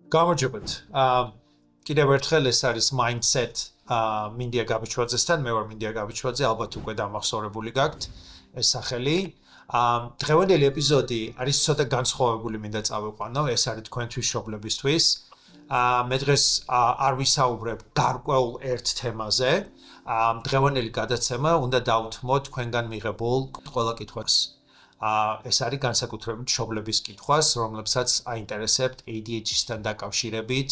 გამარჯობათ. კიდევ ერთხელ ეს არის mindset მინდია გაბიჩვაძესთან, მე ვარ მინდია გაბიჩვაძე, ალბათ უკვე დამახსოვრებული გაქვთ ეს სახელი. დღევანდელი ეპიზოდი არის ცოტა განსხვავებული, მინდა წავიყვანო, ეს არის თქვენთვის მშობლებისთვის. მე დღეს არ ვისაუბრებ გარკვეულ ერთ თემაზე. დღევანდელი გადაცემა უნდა დავუთმოთ თქვენგან მიღებულ ყველა კითხვას. ეს არის განსაკუთრებით მშობლების კითხვას, რომლებსაც აინტერესებთ ADHD-თან დაკავშირებით,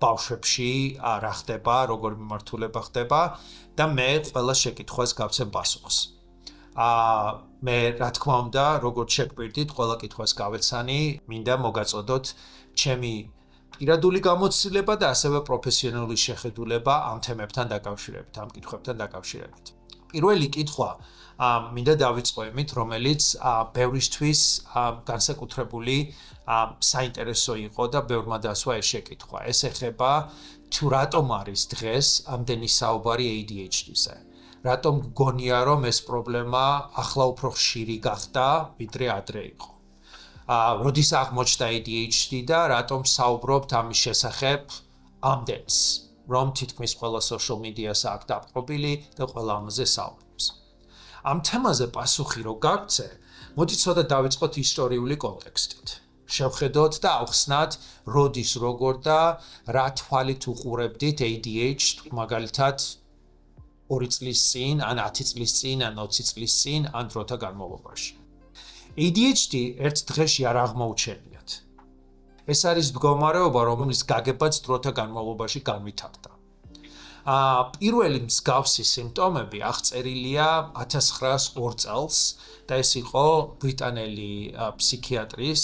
ბავშვებში რა ხდება, როგორი მიმართულება ხდება და მე ყველა შეკითხვას გავცემ პასუხს. მე რა თქმა უნდა, როგორც შეგვირდით, ყველა კითხვას გავეცანი, მინდა მოგაწოდოთ ჩემი პირადული გამოცდილება და ასევე პროფესიონალური შეხედულება ამ თემებთან დაკავშირებით, ამ კითხვებთან დაკავშირებით. პირველი კითხვა მინდა დავიწყო იმით, რომელიც ბევრისთვის განსაკუთრებული საინტერესო იყო და ბევრმა დასვა ეს შეკითხვა. ეს ეხება თუ რატომ არის დღეს ამდენი საუბარი ADHD-ზე. რატომ გგონია, რომ ეს პრობლემა ახლა უფრო ხშირი გახდა, ვიდრე ადრე იყო. როდის აღმოჩნდა ADHD და რატომ საუბრობთ ამის შესახებ ამდენს, რომ თითქმის ყველა social media-ს აქვს დაპყრობილი და ყველა ამაზე საუბრობს. ამ თემაზე პასუხი რო გაგცე, მოდით ცოტა დავიწყოთ ისტორიული კონტექსტით. შევხედოთ და ავხსნათ, როდის, როგორ და რა თვალით უყურებდით ADHD, მაგალითად 2 წლის წინ, ან 10 წლის წინ, ან 20 წლის წინ, ან დროთა განმავლობაში. ADHD ერთ დღეში არ აღმოუჩენიათ. ეს არის მდგომარეობა, რომლის გაგებაც დროთა განმავლობაში განვითარდა. პირველი მსგავსი სიმპტომები აღწერილია 1902 წელს და ეს იყო ბრიტანელი ფსიქიატრის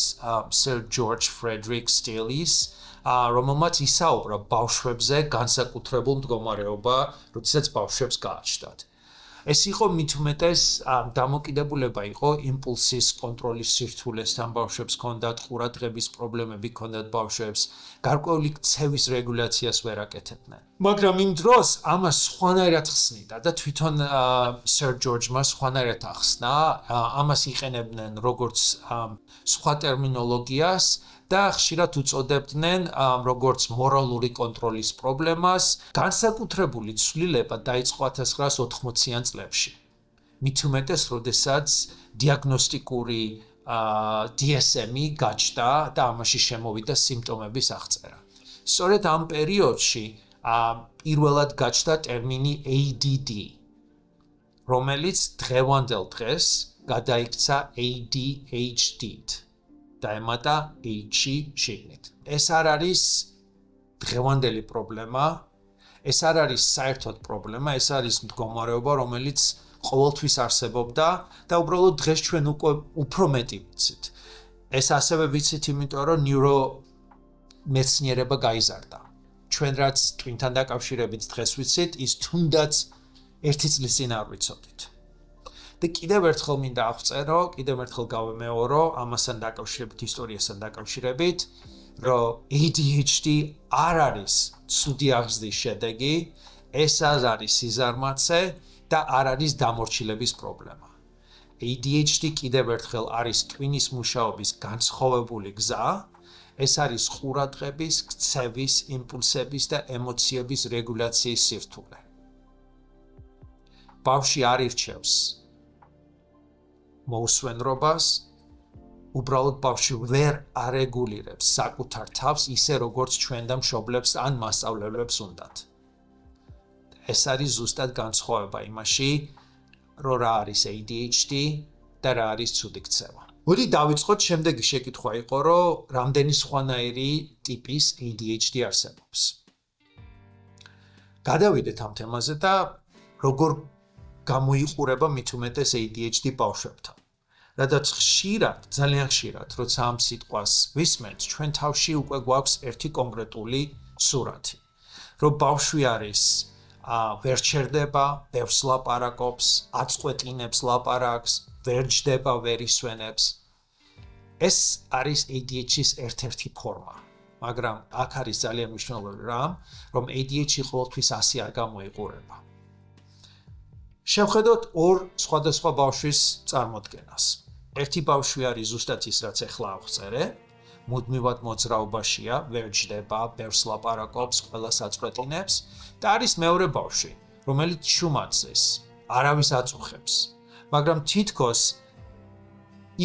Sir George Frederick Staley's, რომელმაც ისაუბრა ბავშვებზე განსაკუთრებულ მდგომარეობა, როდესაც ბავშვებს გააჩნდათ. ეს იყო მით უმეტეს დამოკიდებულება იყო იმპულსის კონტროლის სირთულესთან ბავშვებს ჰქონდათ, ყურადღების პრობლემები ჰქონდათ ბავშვებს, გარკვეული ქცევის რეგულაციას ვერ აკეთებდნენ. მაგრამ იმ დროს ამას სხვანაირად ხსნიდა და თვითონ Sir George-მა სხვანაირად ახსნა, ამას იყენებდნენ როგორც სხვა ტერმინოლოგიას და ხშირად უწოდებდნენ როგორც მორალური კონტროლის პრობლემას. განსაკუთრებული ცვლილება დაიწყო 1980-იან წლებში. მით უმეტეს, როდესაც დიაგნოსტიკური DSM-ი გაჩნდა და ამაში შემოვიდა სიმპტომების აღწერა. სწორედ ამ პერიოდში პირველად გაჩნდა ტერმინი ADD, რომელიც დღევანდელ დღეს გადაიქცა ADHD-ით. დაემატა H-ი შიგნით. ეს არ არის დღევანდელი პრობლემა, ეს არ არის საერთოდ პრობლემა, ეს არის მდგომარეობა, რომელიც ყოველთვის არსებობდა და უბრალოდ დღეს ჩვენ უკვე უფრო მეტი ვიცით. ეს ასევე ვიცით, იმიტომ რომ ნეირომეცნიერება გაიზარდა. ჩვენ რაც twin-თან დაკავშირებით დღეს ვიცით, ის თუნდაც 1 წლის წინ არ ვიცოდით. და კიდევ ერთხელ მინდა აღწერო, კიდევ ერთხელ გავემეორო ამასთან დაკავშირებით, ისტორიასთან დაკავშირებით, რომ ADHD არ არის ცუდი აღზრდის შედეგი, ეს არის სიზარმაცე და არ არის დამორჩილების პრობლემა. ADHD კიდევ ერთხელ არის ტვინის მუშაობის განსხვავებული გზა, ეს არის ყურადღების, ქცევის, იმპულსების და ემოციების რეგულაციის სირთულე. ბავშვი არ ირჩევს მოუსვენრობას, უბრალოდ ბავშვი ვერ არეგულირებს საკუთარ თავს ისე, როგორც ჩვენ და მშობლებს ან მასწავლებლებს უნდათ. ეს არის ზუსტად განსხვავება იმაში, რომ რა არის ADHD და რა არის ცუდი ქცევა. მოდი დავიწყოთ, შემდეგი შეკითხვა იყო, რომ რამდენი სხვანაირი ტიპის ADHD არსებობს. გადავიდეთ ამ თემაზე და როგორ გამოიყურება მით უმეტეს ADHD ბავშვებთან. რადგან ხშირად, ძალიან ხშირად, როცა ამ სიტყვას ვისმენთ, ჩვენ თავში უკვე გვაქვს ერთი კონკრეტული სურათი. რომ ბავშვი არის ვერ ჩერდება, ბევრს ლაპარაკობს, აწყვეტინებს ლაპარაკს, ვერ ჯდება, ვერ ისვენებს. ეს არის ADHD-ის ერთ-ერთი ფორმა. მაგრამ აქ არის ძალიან მნიშვნელოვანი რამ, რომ ADHD ყოველთვის ასე არ გამოიყურება. შევხედოთ ორ სხვადასხვა ბავშვის წარმოდგენას. ერთი ბავშვი არის ზუსტად ის, რაც ახლა აღწერე, მუდმივად მოძრაობაშია, ვერ ჯდება, ბევრს ლაპარაკობს, ყველას აწყვეტინებს და არის მეორე ბავშვი, რომელიც შუმაძეს, არავის აწუხებს, მაგრამ თითქოს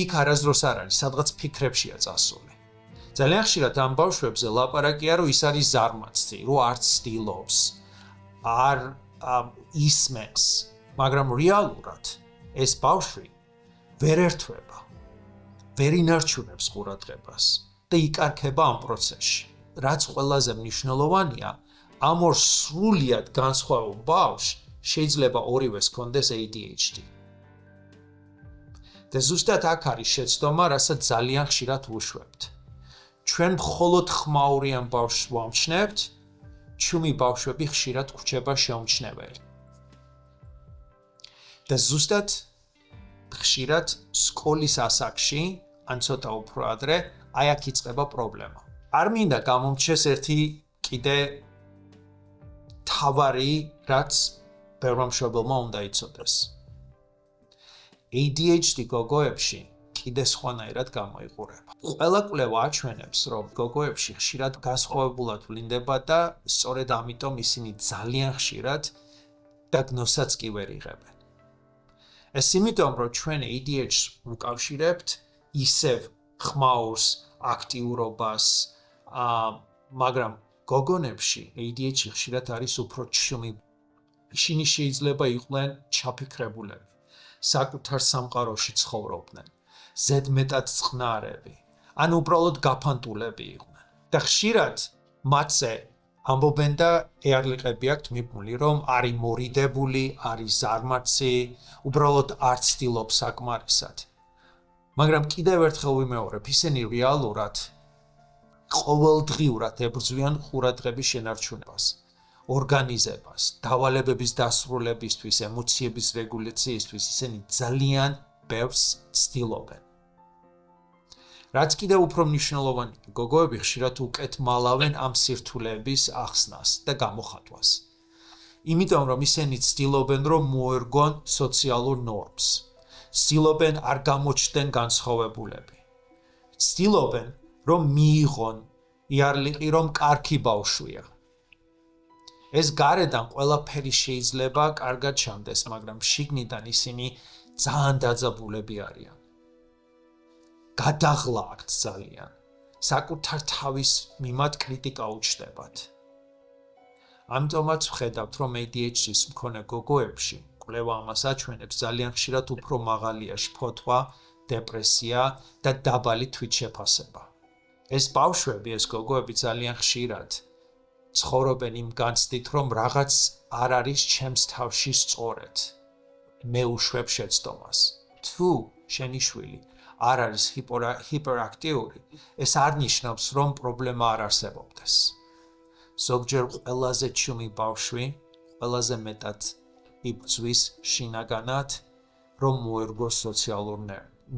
იქ არასდროს არ არის, სადღაც ფიქრებშია წასული. ძალიან ხშირად ამ ბავშვებზე ლაპარაკია, რომ ის არის ზარმაცი, რომ არ ცდილობს, არ ისმენს, მაგრამ რეალურად ეს ბავშვი ვერ ერთვება, ვერ ინარჩუნებს ყურადღებას და იკარგება ამ პროცესში. რაც ყველაზე მნიშვნელოვანია, ამ ორ სრულიად განსხვავებულ ბავშვს შეიძლება ორივეს ჰქონდეს ADHD. და ზუსტად აქ არის შეცდომა, რასაც ძალიან ხშირად ვუშვებთ. ჩვენ მხოლოდ ხმაურიან ბავშვს ვამჩნევთ, ჩუმი ბავშვები ხშირად გვრჩება შეუმჩნეველი. და ზუსტად ხშირად სკოლის ასაკში, ან ცოტა უფრო ადრე, აი აქ იწყება პრობლემა. არ მინდა გამომჩეს ერთი კიდე თავარი, რაც ბევრმა მშობელმა უნდა იცოდეს. ADHD გოგოებში კიდე სხვანაირად გამოიყურება. ყველა კვლევა აჩვენებს, რომ გოგოებში ხშირად განსხვავებულად ვლინდება და სწორედ ამიტომ ისინი ძალიან ხშირად დიაგნოზსაც კი ვერ იღებენ. ეს იმიტომ, რომ ჩვენ ADHD-ს ვუკავშირებთ ისევ ხმაურს, აქტიურობას, მაგრამ გოგონებში ADHD ხშირად არის უფრო ჩუმი. ისინი შეიძლება იყვნენ ჩაფიქრებულები, საკუთარ სამყაროში ცხოვრობდნენ, ზედმეტად წყნარები, ან უბრალოდ გაფანტულები იყვნენ. და ხშირად მათზე ამბობენ და ეარლიყები აქვთ მიბმული, რომ არის მორიდებული, არის ზარმაცი, უბრალოდ არ ცდილობს საკმარისად. მაგრამ კიდევ ერთხელ ვიმეორებ, ისინი რეალურად ყოველდღიურად ებრძვიან ყურადღების შენარჩუნებას, ორგანიზებას, დავალებების დასრულებისთვის, ემოციების რეგულაციისთვის, ისინი ძალიან ბევრს ცდილობენ. რაც კიდევ უფრო მნიშვნელოვანია, გოგოები ხშირად უკეთ მალავენ ამ სირთულეების ახსნას და გამოხატვას. იმიტომ, რომ ისინი ცდილობენ, რომ მოერგონ სოციალურ ნორმს. ცდილობენ არ გამოჩნდნენ განსხვავებულები. ცდილობენ, რომ მიიღონ იარლიყი, რომ კარგი ბავშვია. ეს გარედან ყველაფერი შეიძლება კარგად ჩანდეს, მაგრამ შიგნიდან ისინი ძალიან დაძაბულები არიან. გადაღლა აქვთ ძალიან. საკუთარ თავის მიმართ კრიტიკა უჩნდებათ. ამიტომაც ვხედავთ, რომ ADHD-ის მქონე გოგოებში კვლევა ამას აჩვენებს, ძალიან ხშირად უფრო მაღალია შფოთვა, დეპრესია და დაბალი თვითშეფასება. ეს ბავშვები, ეს გოგოები ძალიან ხშირად ცხოვრობენ იმ განცდით, რომ რაღაც არ არის ჩემს თავში სწორედ. მე უშვებ შეცდომას. თუ შენი შვილი არ არის ჰიპერაქტიური, ეს არ ნიშნავს, რომ პრობლემა არ არსებობდეს. ზოგჯერ ყველაზე ჩუმი ბავშვი, ყველაზე მეტად იბრძვის შინაგანად, რომ მოერგოს სოციალურ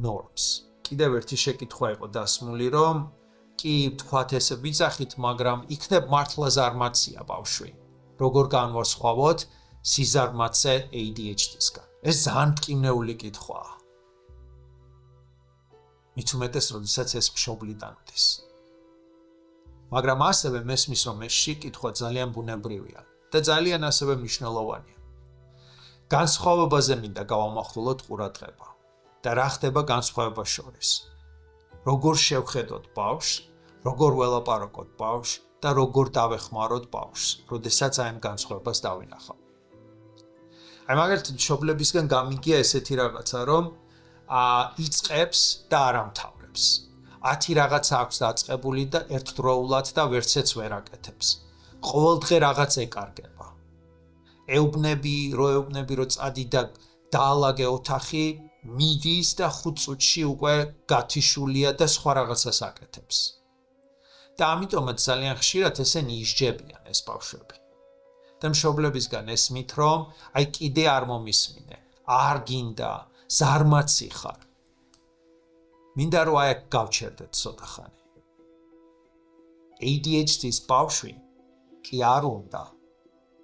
ნორმს. კიდევ ერთი შეკითხვა იყო დასმული, რომ კი თქვათ ესე ვიძახით, მაგრამ იქნებ მართლა ზარმაცია ბავშვი. როგორ განვარსხვავოთ სიზარმაცე ADHD-სგან? ეს ძალიან მტკივნეული კითხვაა. მით უმეტეს, როდესაც ეს მშობლიდან დის. მაგრამ ასევე მესმის, რომ ეს შეკითხვა ძალიან ბუნებრივია და ძალიან ასევე მნიშვნელოვანია. განსხვავებაზე მინდა გავამახვილოთ ყურადღება და რა ხდება განსხვავებას შორის. როგორ შევხედოთ ბავშვს, როგორ ველაპარაკოთ ბავშვს და როგორ დავეხმაროთ ბავშვს, როდესაც აი ამ განსხვავებას დავინახავ. აი მაგალითად მშობლებისგან გამიგია ესეთი რაღაცა, რომ იწყებს და არ ამთავრებს. 10 რაღაცა აქვს დაწყებული და ერთდროულად და ვერცეც ვერ აკეთებს. ყოველდღე რაღაც ეკარგება. ეუბნები, რომ წადი და დაალაგე ოთახი, მიდის და 5 წუთში უკვე გათიშულია და სხვა რაღაცას აკეთებს. და ამიტომაც ძალიან ხშირად ესენი ისჯებიან ეს ბავშვები. და მშობლებისგან ესმით, რომ აი კიდე არ მომისმინე, არ გინდა, ზარმაცი ხარ. მინდა რომ აი გავჩერდეთ ცოტა ხანი. ADHD-ის ბავშვი კი არ უნდა,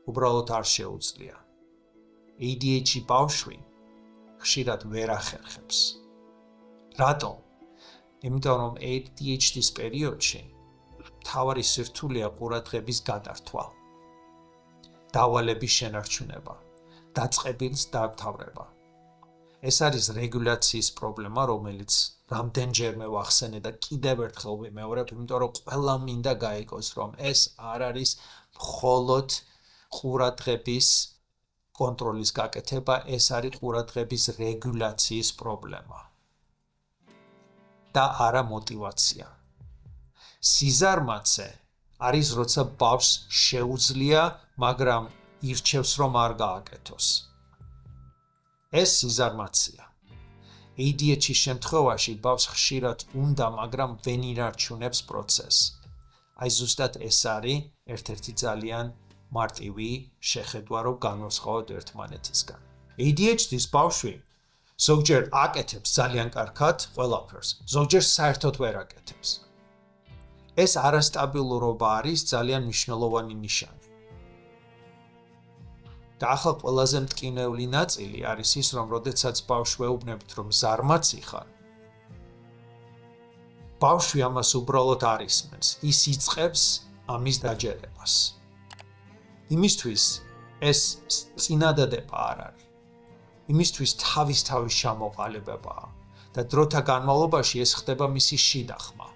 უბრალოდ არ შეუძლია. ADHD ბავშვი ხშირად ვერ ახერხებს. რატომ? იმიტომ რომ ADHD-ის პერიოდში მთავარი სირთულეა ყურადღების გადართვა, დავალების შენარჩუნება, დაწყებილს დამთავრება. ეს არის რეგულაციის პრობლემა, რომელიც რამდენჯერმე ვახსენე და კიდევ ერთხელ ვიმეორებ, იმიტომ რომ ყველა მინდა გაიგოს, რომ ეს არ არის მხოლოდ ყურადღების კონტროლის გაკეთება, ეს არის ყურადღების რეგულაციის პრობლემა და არა мотивация. სიზარმაცე არის როცა ბავშვს შეუძლია, მაგრამ ირჩევს რომ არ გააკეთოს. ეს სიზარმაცეა. ADHD-ის შემთხვევაში ბავშვს ხშირად უნდა, მაგრამ ვერ ინარჩუნებს პროცესს. აი ზუსტად ეს არის ერთ-ერთი ძალიან მარტივი შეხედვა, რომ განვასხვაოთ ერთმანეთისგან. ADHD-ის ბავშვი ზოგჯერ აკეთებს ძალიან კარგად ყველაფერს, ზოგჯერ საერთოდ ვერ აკეთებს. ეს არასტაბილურობა არის ძალიან მნიშვნელოვანი ნიშანი. და ახლა ყველაზე მტკინეული ნაწილი არის ის, რომ როდესაც ბავშვს ვეუბნებით, რომ ზარმაცი ხარ, ბავშვი ამას უბრალოდ არ ისმენს, ის იწყებს ამის დაჯერებას. იმისთვის ეს წინადადება არ არის. იმისთვის თავის ჩამოყალიბებაა და დროთა განმავლობაში ეს ხდება მისი შიდახმა.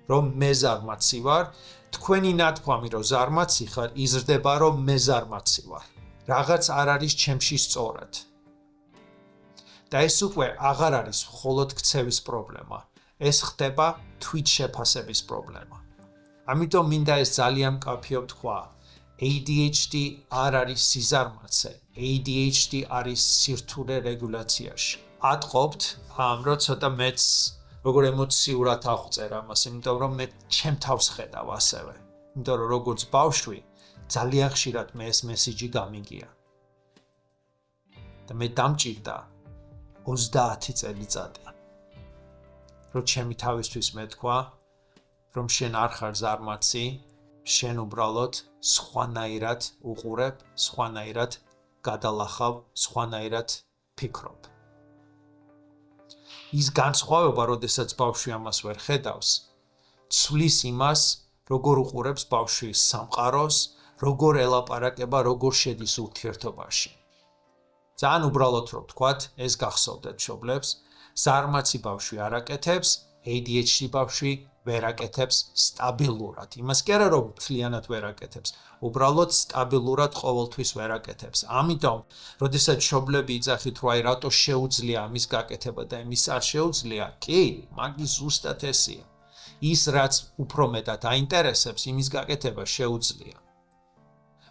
რომ მე ზარმაცი ვარ, თქვენი ნათქვამი რომ ზარმაცი ხარ, იზრდება რომ მე ზარმაცი ვარ. რაღაც არ არის ჩემში სწორად. და ეს უკვე აღარ არის მხოლოდ ქცევის პრობლემა, ეს ხდება თვითშეფასების პრობლემა. ამიტომ მინდა ეს ძალიან მკაფიო თქვა. ADHD არ არის სიზარმაცე, ADHD არის სირთულე რეგულაციაში. ატყობთ, რომ ცოტა მეც როგორ ემოციურად აღვწერ ამას, იმიტომ რომ მე ჩემ თავს ხედავ ასევე. იმიტომ რომ როგორც ბავშვი, ძალიან ხშირად მე ეს მესიჯი გამიგია. და მე დამჭირდა 30 წელიწადი. რომ ჩემი თავისთვის მეთქვა, რომ შენ არ ხარ ზარმაცი, შენ უბრალოდ სხვანაირად უყურებ, სხვანაირად გადალახავ, სხვანაირად ფიქრობ. ის განსხვავება, როდესაც ბავშვი ამას ვერ ხედავს, ცვლის იმას, როგორ უყურებს ბავშვი სამყაროს, როგორ ელაპარაკება, როგორ შედის ურთიერთობაში. ძალიან უბრალოდ რომ ვთქვათ, ეს გახსოვდეთ მშობლებს, ზარმაცი ბავშვი არ აკეთებს, ADHD ბავშვი ვერ აკეთებს სტაბილურად. იმას კი არა რომ მთლიანად ვერ აკეთებს, უბრალოდ სტაბილურად ყოველთვის ვერ აკეთებს. ამიტომ, როდესაც მშობლები იძახით, რომ აი რატო შეუძლია ამის გაკეთება და იმის არ შეუძლია, კი, მაგის ზუსტად ესია. ის რაც უფრო მეტად აინტერესებს, იმის გაკეთება შეუძლია.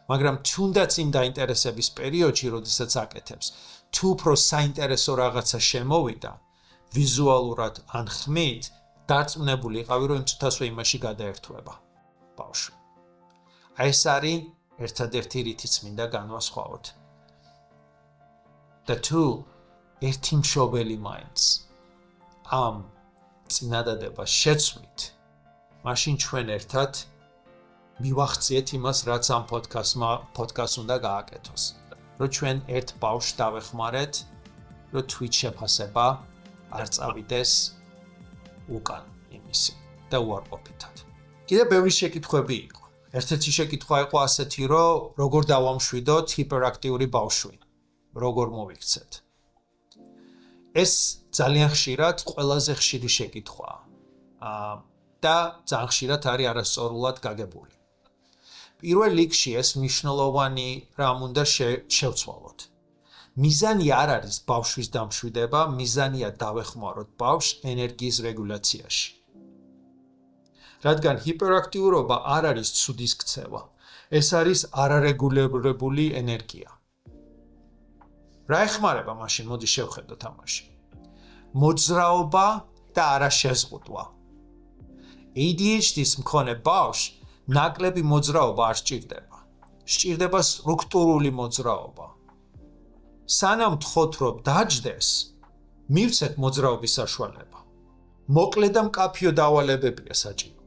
მაგრამ თუნდაც იმ დაინტერესების პერიოდში, როდესაც აკეთებს, თუ უფრო საინტერესო რაღაცა შემოვიდა, ვიზუალურად ან ხმით, დარწმუნებული იყავი, რომ იმ წუთასვე იმაში გადაერთვება ბავშვი. ეს არის ერთადერთი რითიც მინდა განვასხვაოთ. და თუ ერთი მშობელი მაინც ამ წინადადებას შეცვლით, მაშინ ჩვენ ერთად მივახციეთ იმას, რაც ამ პოდკასტს უნდა გააკეთოს. რომ ჩვენ ერთ ბავშვს დავეხმარეთ, რომ თვითშეფასება არ წავიდეს უკან იმისი და უარყოფითად. კიდევ ბევრი შეკითხვები იყო. ერთ-ერთი შეკითხვა იყო ასეთი, რომ როგორ დავამშვიდოთ ჰიპერაქტიული ბავშვი, როგორ მოვიქცეთ. ეს ძალიან ხშირად ყველაზე ხშირი შეკითხვაა. და ძალიან ხშირად არის არასწორულად გაგებული. პირველ რიგში ეს მნიშვნელოვანი რამ უნდა შევცვალოთ. მიზანი არ არის ბავშვის დამშვიდება, მიზანია დავეხმაროთ ბავშვს ენერგიის რეგულაციაში. რადგან ჰიპერაქტიურობა არ არის ცუდის ქცევა, ეს არის არარეგულირებული ენერგია. რა ეხმარება მაშინ? მოდი შევხედოთ ამაში. მოძრაობა და არაშეზღუდვა. ADHD-ის მქონე ბავშვს ნაკლები მოძრაობა არ სჭირდება. სჭირდება სტრუქტურული მოძრაობა. სანამ თხოვთ რომ დაჯდეს, მივცეთ მოძრაობის საშუალება. მოკლე და მკაფიო დავალებებია საჭირო.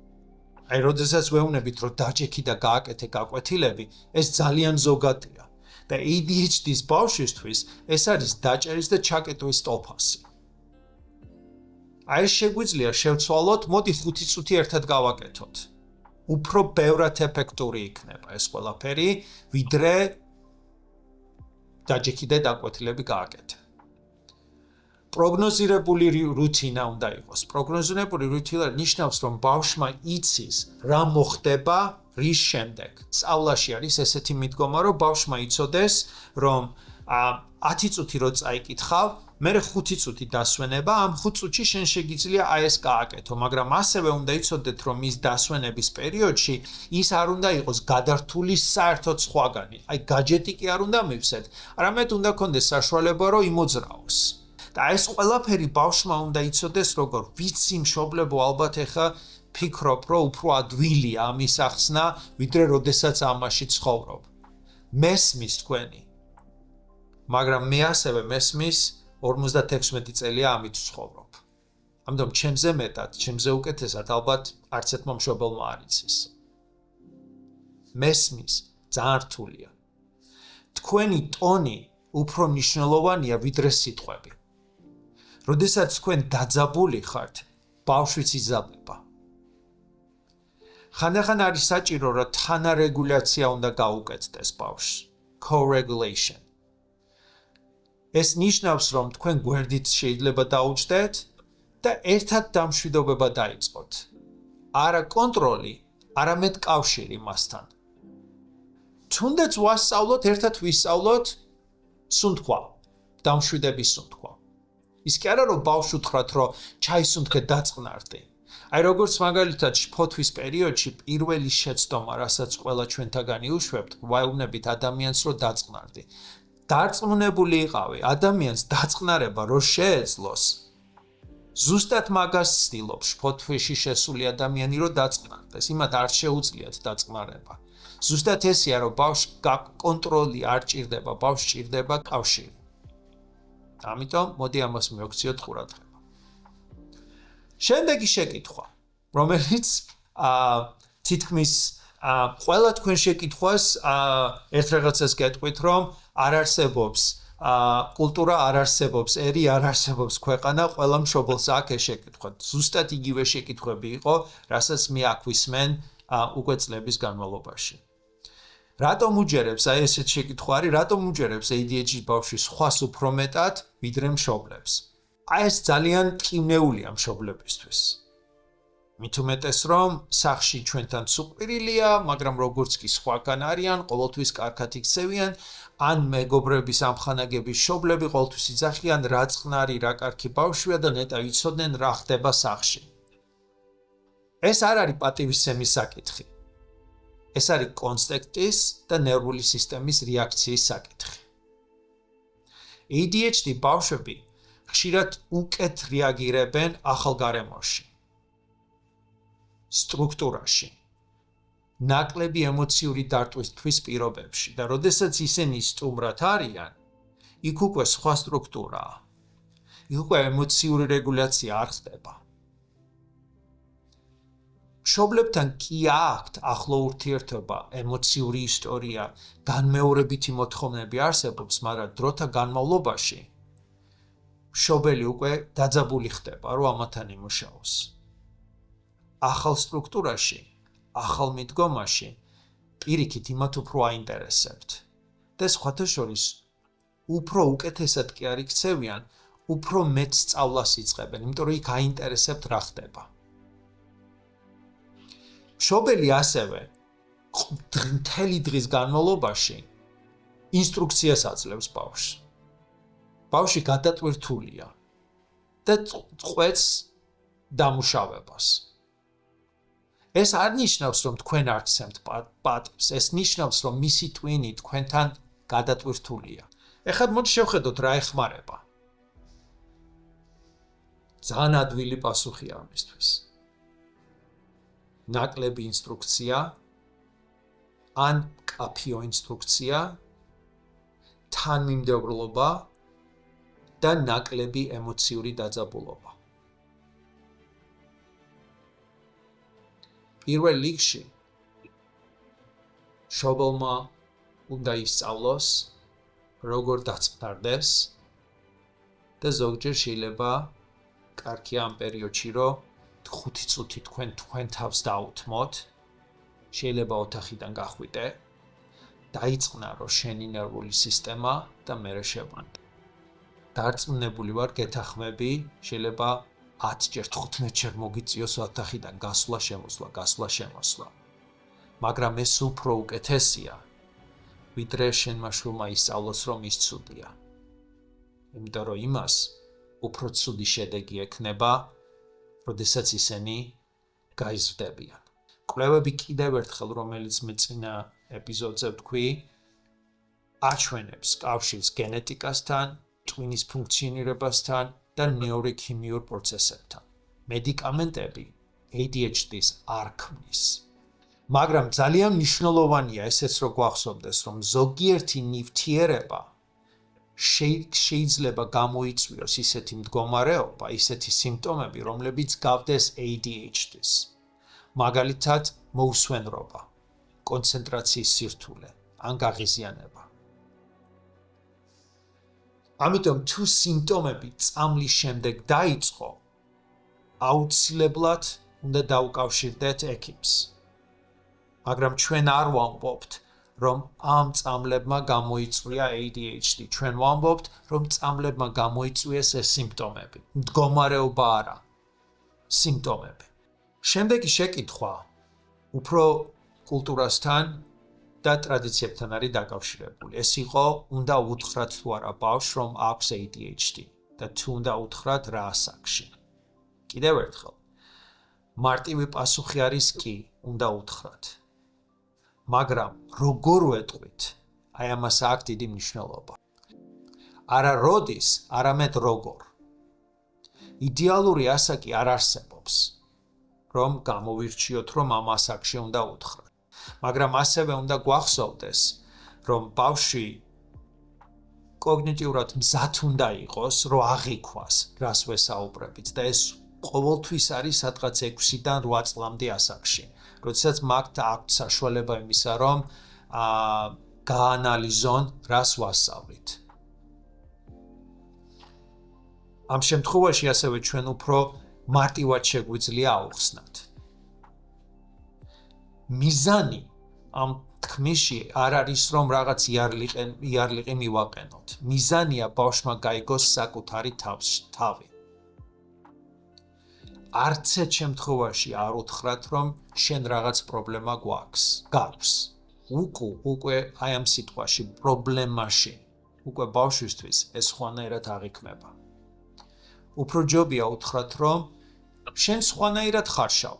აი, როდესაც ვეუბნებით, რომ დაჯექი და გააკეთე გაკვეთილები, ეს ძალიან ზოგადია. და ADHD-ის ბავშვისთვის ეს არის დაჭერის და ჩაკეტვის ტოლფასი. აი შეგვიძლია შევცვალოთ, მოდი 5 წუთი ერთად გავაკეთოთ. უფრო ბევრად ეფექტური იქნება ეს ყველაფერი, ვიდრე დაჯექიდე დაკვეთილები გააკეთე. პროგნოზირებული რუტინა უნდა იყოს. პროგნოზირებული რუტინა ნიშნავს, რომ ბავშვმა იცის, რა მოხდება რის შემდეგ. სწავლაში არის ესეთი მიდგომა, რომ ბავშვმა იცოდეს, რომ 10 წუთი რო წაიკითხავ, მე 5 წუთი დასვენება, ამ 5 წუთში შენ შეგიძლია აი ეს გააკეთო, მაგრამ ასევე უნდა იცოდეთ, რომ ის დასვენების პერიოდში ის არ უნდა იყოს გადართული საერთოდ სხვაგანი. აი გაჯეტი კი არ უნდა მივცეთ, არამედ უნდა კონდეს საშუალება, რომ იმოძრაოს. და ეს ყველაფერი ბავშვმა უნდა იცოდეს, როგორ ვიცი მშობლებო ალბათ ეხა ფიქრობ, რომ უფრო ადვილია ამის ახსნა, ვიდრე როდესაც ამაში ცხოვრობ. მესმის თქვენი. მაგრამ მე ასევე მესმის 56 წელია ამით ვცხოვრობ. ამიტომ ჩემზე მეტად, ჩემზე უკეთესად ალბათ არც ერთმა მშობელმა არ იცის. მესმის ძალიან რთულია. თქვენი ტონი უფრო მნიშვნელოვანია ვიდრე სიტყვები. როდესაც თქვენ დაძაბული ხართ, ბავშვიც იძაბება. ხანდახან არის საჭირო, რომ თანარეგულაცია უნდა გაუკეთდეს ბავშვს. Co-regulation. ეს ნიშნავს, რომ თქვენ გვერდით შეიძლება დაუჯდეთ და ერთად დამშვიდობება დაიწყოთ. არა კონტროლი, არამედ კავშირი მასთან. თუნდაც ვასწავლოთ, ერთად ვისწავლოთ სუნთქვა, დამშვიდების სუნთქვა. ის კი არა, რომ ბავშვს უთხრათ, რომ ჩაისუნთქე დაწყნარდი. აი როგორც მაგალითად ფოთვის პერიოდში პირველი შეცდომა, რასაც ყველა ჩვენთაგანი უშვებთ, ვაეუბნებით ადამიანს, რომ დაწყნარდი. დარწმუნებული იყავი, ადამიანს დაწყნარება რო შეეძლოს, ზუსტად მაგას ცდილობს ფოთვეში შესული ადამიანი, რომ დაწყნარდეს, იმათ არ შეუძლიათ დაწყნარება. ზუსტად ესეა, რომ ბავშვს კონტროლი არ ჭირდება, ბავშვს ჭირდება კავშირი. ამიტომ მოდი ამას მივაქციოთ ყურადღება. შემდეგი შეკითხვა, რომელიც თითქმის ყველა თქვენ შეკითხვას ერთ რაღაცას გეტყვით, რომ არ არსებობს კულტურა, არ არსებობს ერი, არ არსებობს ქვეყანა, ყველა მშობელს აქვს ეს შეკითხვა. ზუსტად იგივე შეკითხვები იყო, რასაც მე აქ ვისმენ უკვე წლების განმავლობაში. რატომ უჯერებს აი ესეთ შეკითხვა არის, რატომ უჯერებს ADHD ბავშვი სხვას უფრო მეტად, ვიდრე მშობლებს? აი ეს ძალიან ტკივნეულია მშობლებისთვის. მით უმეტეს, რომ სახლში ჩვენთან სუპირილია, მაგრამ როგორც კი სხვაგან არიან, ყოველთვის კარგად იქცევიან, ან მეგობრების ამხანაგების მშობლები ყოველთვის იძახიან, რა წყნარი, რა კარგი ბავშვია და ნეტა იცოდნენ, რა ხდება სახლში. ეს არ არის პატივისცემის საკითხი. ეს არის კონტექსტის და ნერვული სისტემის რეაქციის საკითხი. ADHD ბავშვები ხშირად უკეთ რეაგირებენ ახალ გარემოში, სტრუქტურაში, ნაკლები ემოციური დარტვისთვის პირობებში და როდესაც ისინი სტუმრად არიან, იქ უკვე სხვა სტრუქტურაა. იქ უკვე ემოციური რეგულაცია არ ხდება. მშობლებთან კი აქვთ ახლო ურთიერთობა, ემოციური ისტორია, განმეორებითი მოთხოვნები არსებობს, მაგრამ დროთა განმავლობაში მშობელი უკვე დაძაბული ხდება, რომ ამათან იმუშაოს. ახალ სტრუქტურაში, ახალ მიდგომაში პირიქით იმათ უფრო აინტერესებთ. და სხვათა შორის უფრო უკეთესად კი არ იქცევიან, უფრო მეტ სწავლას იწყებენ, იმიტომ რომ იქ აინტერესებთ რა ხდება. მშობელი ასევე მთელი დღის განმავლობაში ინსტრუქციას აძლევს ბავშვს. ბავშვი გადატვირთულია და წყვეტს დამუშავებას. ეს არ ნიშნავს, რომ თქვენ არ გცემთ პატივს, ეს ნიშნავს, რომ მისი ტვინი თქვენთან გადატვირთულია. ეხლა მოდი შევხედოთ რა ეხმარება. ძალიან ადვილი პასუხია ამისთვის. ნაკლები ინსტრუქცია, ან კაფიო ინსტრუქცია, თანმიმდევრობა და ნაკლები ემოციური დაძაბულობა. პირველ რიგში მშობელმა უნდა ისწავლოს, როგორ დაწყნარდეს და ზოგჯერ შეიძლება კარგია ამ პერიოდში, რომ 5 წუთი თქვენ თავს დაუთმოთ, შეიძლება ოთახიდან გახვიდე, დაიწყნარო შენი ნერვული სისტემა და მერე შევანდე. დარწმუნებული ვარ, გეთახმები, შეიძლება 10 ჯერ 15 ჯერ მოგიწიოს ოთახიდან გასვლა. მაგრამ ეს უფრო უკეთესია, ვიდრე შენმა შვილმა ისწავლოს, რომ ის ცუდია. იმიტომ რომ იმას უფრო ცუდი შედეგი ექნება, როდესაც ისინი გაიზრდებიან. კვლევები კიდევ ერთხელ, რომელიც მე წინა ეპიზოდზე ვთქვი, აჩვენებს კავშირს გენეტიკასთან, ტვინის ფუნქციონირებასთან და ნეიროქიმიურ პროცესებთან. მედიკამენტები ADHD-ს არ ქმნის. მაგრამ ძალიან მნიშვნელოვანია ესეც, რომ გვახსოვდეს, რომ ზოგიერთი ნივთიერება შეიძლება გამოიწვიოს ისეთი მდგომარეობა, ისეთი სიმპტომები, რომლებიც გავდეს ADHD-ს. მაგალითად, მოუსვენრობა, კონცენტრაციის სირთულე, ან გაღიზიანება. ამიტომ თუ სიმპტომები წამლის შემდეგ დაიწყო, აუცილებლად უნდა დაუკავშირდეთ ექიმს. მაგრამ ჩვენ არ ვამბობთ, რომ ამ წამლებმა გამოიწვია ADHD. ჩვენ ვამბობთ, რომ წამლებმა გამოიწვიეს ეს სიმპტომები. მდგომარეობა არა, სიმპტომები. შემდეგი შეკითხვა უფრო კულტურასთან და ტრადიციებთან არის დაკავშირებული. ეს იყო, უნდა უთხრათ თუ არა ბავშვს, რომ აქვს ADHD და თუ უნდა უთხრათ რა ასაკში. კიდევ ერთხელ, მარტივი პასუხი არის კი, უნდა უთხრათ. მაგრამ როგორ ვეტყვით, აი ამას აქვს დიდი მნიშვნელობა. არა როდის, არამედ როგორ. იდეალური ასაკი არ არსებობს, რომ გამოვირჩიოთ, რომ ამ ასაკში უნდა უთხრათ. მაგრამ ასევე უნდა გვახსოვდეს, რომ ბავშვი კოგნიტიურად მზად უნდა იყოს, რომ აღიქვას, რას ვესაუბრებით და ეს ყოველთვის არის სადღაც 6-დან 8 წლამდე ასაკში. როდესაც მაგთ აქვს საშუალება იმისა, რომ გაანალიზონ, რას ვასწავლით. ამ შემთხვევაში ასევე ჩვენ უფრო მარტივად შეგვიძლია აუხსნათ. მიზანი ამ თქმაში არ არის, რომ რაღაც იარლიყი მივაყენოთ. მიზანია ბავშვმა გაიგოს საკუთარი თავი. არც ერთ შემთხვევაში არ უთხრათ, რომ შენ რაღაც პრობლემა გაქვს. უკვე აი ამ სიტყვაში პრობლემაში, უკვე ბავშვისთვის ეს ხვანაირად აღიქმება. უფრო ჯობია უთხრათ, რომ შენ სხვანაირად ხარშავ,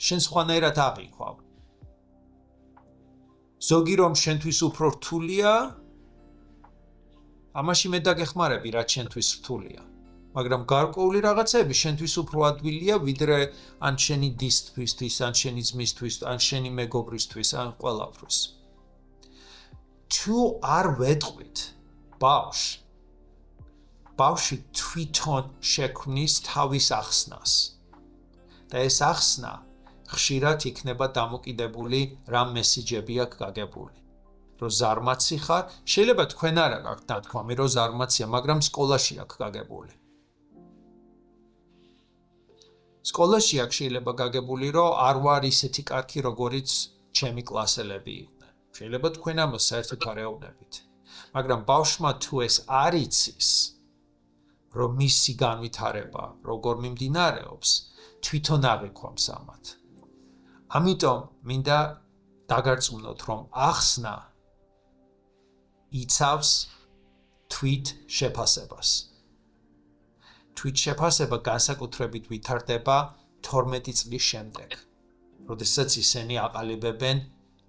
შენ სხვანაირად აღიქვავ. ზოგი რომ შენთვის უფრო რთულია, ამაში მე დაგეხმარები, რაც შენთვის რთულია. მაგრამ გარკვეული რაღაცები შენთვის უფრო ადვილია, ვიდრე ან შენი დისთვისთვის, ან შენი ძმისთვის, ან შენი მეგობრისთვის, ან ყველაფრის. თუ არ ვეტყვით ბავშვი თვითონ შექმნის თავის ახსნას. და ეს ახსნა ხშირად იქნება დამოკიდებული რამ მესიჯები აქვს გაგებული. რომ ზარმაცი ხარ, შეიძლება თქვენ არა გაქვთ ნათქვამი, რომ ზარმაცია, მაგრამ სკოლაში აქვს გაგებული. სკოლაში აქ შეიძლება გაგებული, რომ არ ვარ ისეთი კარგი, როგორიც ჩემი კლასელები იყვნენ. შეიძლება თქვენ ამას საერთოდ არ ეუბნებით. მაგრამ ბავშვმა თუ ეს არ იცის, რომ მისი განვითარება როგორ მიმდინარეობს, თვითონ აღიქვამს ამათ. ამიტომ მინდა დაგარწმუნოთ, რომ ახსნა იცავს თვით შეფასებას. თვით შეფასება განსაკუთრებით ვითარდება 12 წლის შემდეგ, როდესაც ისინი აყალიბებენ,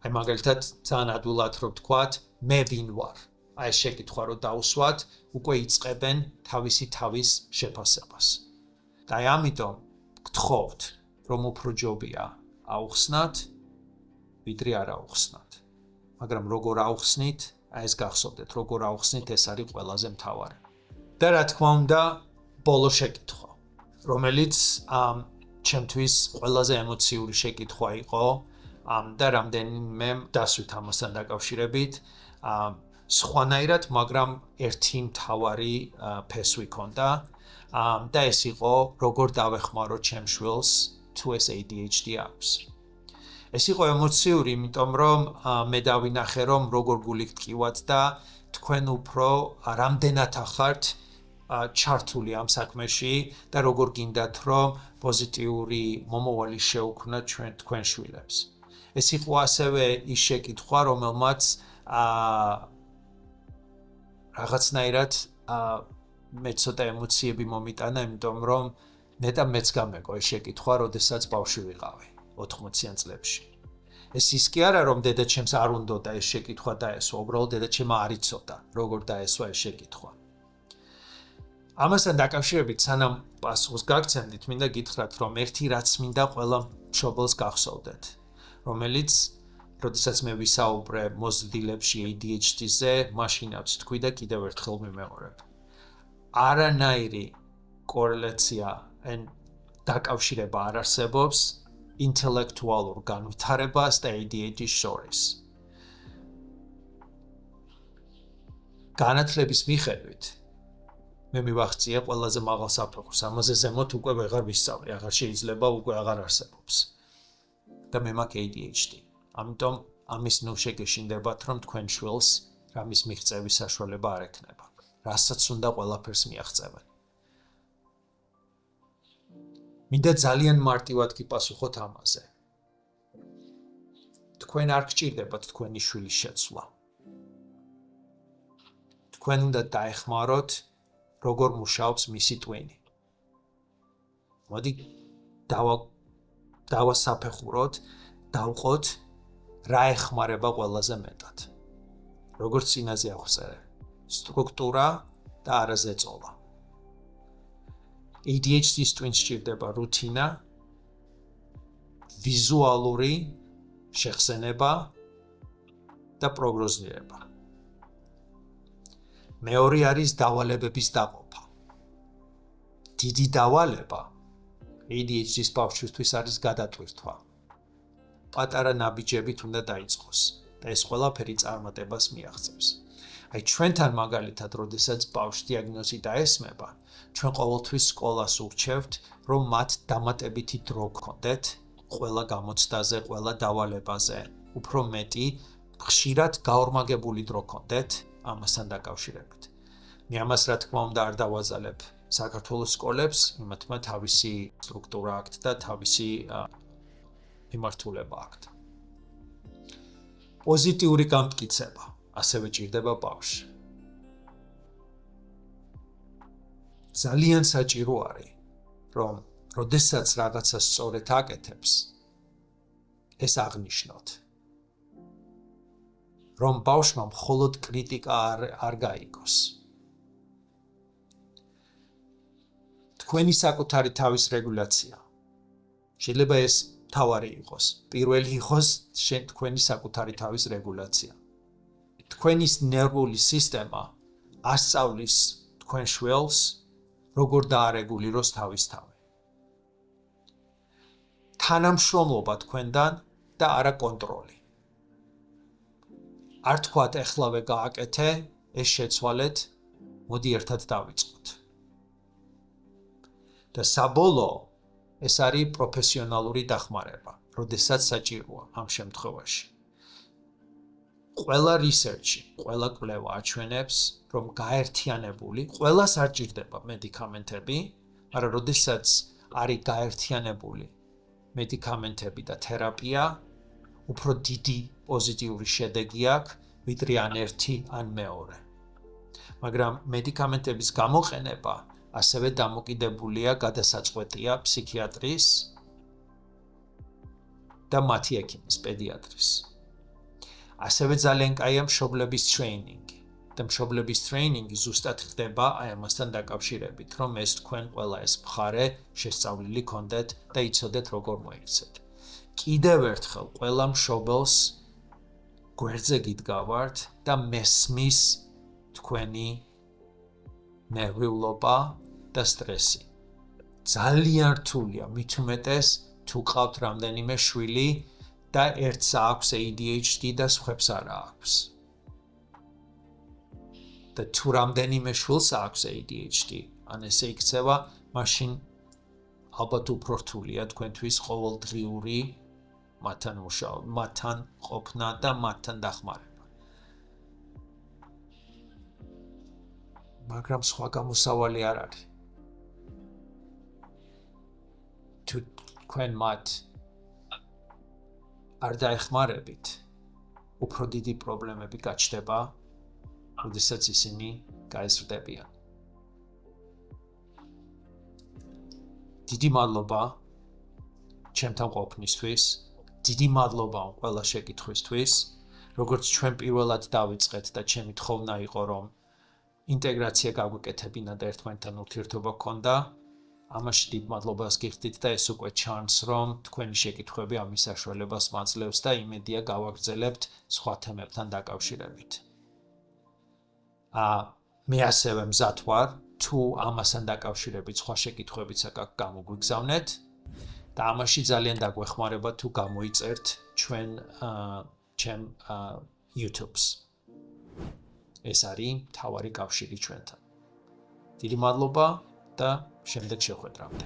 აი მაგალითად ძალიან ადვილად რომ ვთქვათ, მე ვინ ვარ. აი ეს შეკითხვა რომ დაუსვათ, უკვე იწყებენ თავისი თავის შეფასებას. და აი ამიტომ გთხოვთ, რომ უფრო ჯობია აუხსნათ, ვიდრე არ აუხსნათ. მაგრამ როგორ აუხსნით, აი ეს გახსოვდეთ, როგორ აუხსნით, ეს არის ყველაზე მთავარი. და რა თქმა უნდა, ბოლო შეკითხვა, რომელიც ჩემთვის ყველაზე ემოციური შეკითხვა იყო და რამდენიმე დასვით ამასთან დაკავშირებით, სხვანაირად, მაგრამ ერთი მთავარი ფესვი ჰქონდა და ეს იყო როგორ დავეხმაროთ ჩემ შვილს თუ ეს ADHD აქვს. ეს იყო ემოციური, იმიტომ რომ მე დავინახე რომ როგორ გულიგტკივად და თქვენ უფრო რამდენად ახართ ჩართული ამ საქმეში და როგორ გინდათ რომ პოზიტიური მომავალი შეუქმნათ თქვენ შვილებს. ეს იყო ასევე ის შეკითხვა, რომელმაც რაღაცნაირად მე ცოტა ემოციები მომიტანა, იმიტომ რომ ნეტა მეც გამეკო ეს შეკითხვა, როდესაც ბავშვი ვიყავი 80-იან წლებში. ეს ის კი არა რომ დედაჩემს არ უნდოდა ეს შეკითხვა დაესვა, უბრალოდ დედაჩემმა არ იცოდა როგორ დაესვა ეს შეკითხვა. ამასთან დაკავშირებით სანამ პასუხს გაგცემდით, მინდა გითხრათ რომ ერთი რაც მინდა ყველა მშობელს გახსოვდეთ, რომელიც როდესაც მე ვისაუბრე მოზრდილებში ADHD-ზე, მაშინაც თქვი და კიდევ ერთხელ მიმეორებ. არანაირი კორელაცია ან დაკავშირება არ არსებობს ინტელექტუალურ განვითარებას და ADHD-ის შორის. განათლების მიხედვით მე მივახციე ყველაზე მაღალ საფეხურს, ამაზე ზემოთ უკვე ვეღარ ვისწავლე, აღარ შეიძლება, უკვე აღარ არსებობს. და მე მაქვს ADHD. ამიტომ ამის ნუ შეგეშინდებათ, რომ თქვენ შვილს რამის მიღწევის საშუალება არ ექნება. რასაც უნდა ყველაფერს მიაღწევენ. მინდა ძალიან მარტივად გიპასუხოთ ამაზე. თქვენ არ გჭირდებათ თქვენი შვილის შეცვლა. თქვენ უნდა დაეხმაროთ როგორ მუშაობს მისი ტვინი. მოდი დავასაფეხუროთ, დავყოთ რა ეხმარება ყველაზე მეტად. როგორც წინაზე აღწერე, სტრუქტურა და არაზეწოლა. ADHD-ის ტვინს სჭირდება რუტინა, ვიზუალური შეხსენება და პროგნოზირება. მეორე არის დავალებების დაყოფა. დიდი დავალება ADHD-ის ბავშვისთვის არის გადატვირთვა. პატარა ნაბიჯებით უნდა დაიწყოს და ეს ყველაფერი წარმატებას მიაღწევს. აი ჩვენთან მაგალითად, როდესაც ბავშვს დიაგნოზი დაესმება, ჩვენ ყოველთვის სკოლას ურჩევთ, რომ მათ დამატებითი დრო გქონდეთ ყველა გამოცდაზე, ყველა დავალებაზე, უფრო მეტი, ხშირად გაორმაგებული დრო გქონდეთ ამასთან დაკავშირებით. მე ამას რა თქმა უნდა არ დავაძალებ საქართველოს სკოლებს, იმათმა თავისი სტრუქტურა აქვთ და თავისი მიმართულება აქვთ. პოზიტიური გამტკიცება ასევე ჭირდება ბავშვს. ძალიან საჭირო არის, რომ როდესაც რაღაცა სწორედ აკეთებს, ეს აღნიშნოთ. რომ ბავშვმა მხოლოდ კრიტიკა არ გაიგოს. თქვენი საკუთარი თავის რეგულაცია. შეიძლება ეს თავარი იყოს. პირველი იყოს თქვენი საკუთარი თავის რეგულაცია. თქვენის ნერვული სისტემა ასწავლის თქვენ შვილს, როგორ დაარეგულიროს თავისთავად. თანამშრომლობა თქვენთან და არა კონტროლი. არ თქვათ ეხლავე გააკეთე, ეს შეცვალეთ, მოდი ერთად დავიწყოთ. და საბოლოო ეს არის პროფესიონალური დახმარება, როდესაც საჭიროა ამ შემთხვევაში. ყველა რისერჩი, ყველა კვლევა აჩვენებს, რომ გაერთიანებული, ყველას არ ჭირდება მედიკამენტები, მაგრამ როდესაც არის გაერთიანებული მედიკამენტები და თერაპია, უფრო დიდი პოზიტიური შედეგი აქვს, ვიდრე ან ერთი, ან მეორე. მაგრამ მედიკამენტების გამოყენება ასევე დამოკიდებულია გადასაწყვეტია ფსიქიატრის და მათი ექიმის, პედიატრის. ასევე ძალიან კაია მშობლების ტრეინინგი. და მშობლების ტრეინინგი ზუსტად ხდება აი ამასთან დაკავშირებით, რომ ეს თქვენ ყველა ეს მხარე შესწავლილი გქონდეთ და იცოდეთ როგორ მოიქცეთ. კიდევ ერთხელ ყველა მშობელს გვერდზე გიდგავართ და მესმის თქვენი ნერვიულობა და სტრესი. ძალიან რთულია, მით უმეტეს თუ ყავთ რამდენიმე შვილი და ერთს აქვს ADHD და სხვებს არ აქვს. და თუ რამდენიმე შვილს აქვს ADHD, ან ესე იქცევა, მაშინ ალბათ უფრო რთულია თქვენთვის ყოველდღიური მათთან მუშაობა, მათთან ყოფნა და მათთან დახმარება. მაგრამ სხვა გამოსავალი არ არის. თუ თქვენ მათ არ დაეხმარებით, უფრო დიდი პრობლემები გაჩნდება, როდესაც ისინი გაიზრდებიან. დიდი მადლობა ჩემთან ყოფნისთვის, დიდი მადლობა ყველა შეკითხვისთვის, როგორც ჩვენ პირველად დავიწყეთ და ჩემი თხოვნა იყო, რომ ინტეგრაცია გაგვეკეთებინა და ერთმანეთთან ურთიერთობა გქონდა. ამაში დიდ მადლობას გიხდით და ეს უკვე ჩანს, რომ თქვენი შეკითხვები ამის საშუალებას მაძლევს და იმედია გავაგრძელებთ სხვა თემებთან დაკავშირებით. მე ასევე მზად ვარ, თუ ამასთან დაკავშირებით სხვა შეკითხვებიც აქვს გამოგვიგზავნეთ და ამაში ძალიან დაგვეხმარება თუ გამოიწერთ ჩვენ ჩემ YouTube-ს. ეს არის მთავარი კავშირი ჩვენთან. დიდი მადლობა და შემდეგ შეხვედრამდე.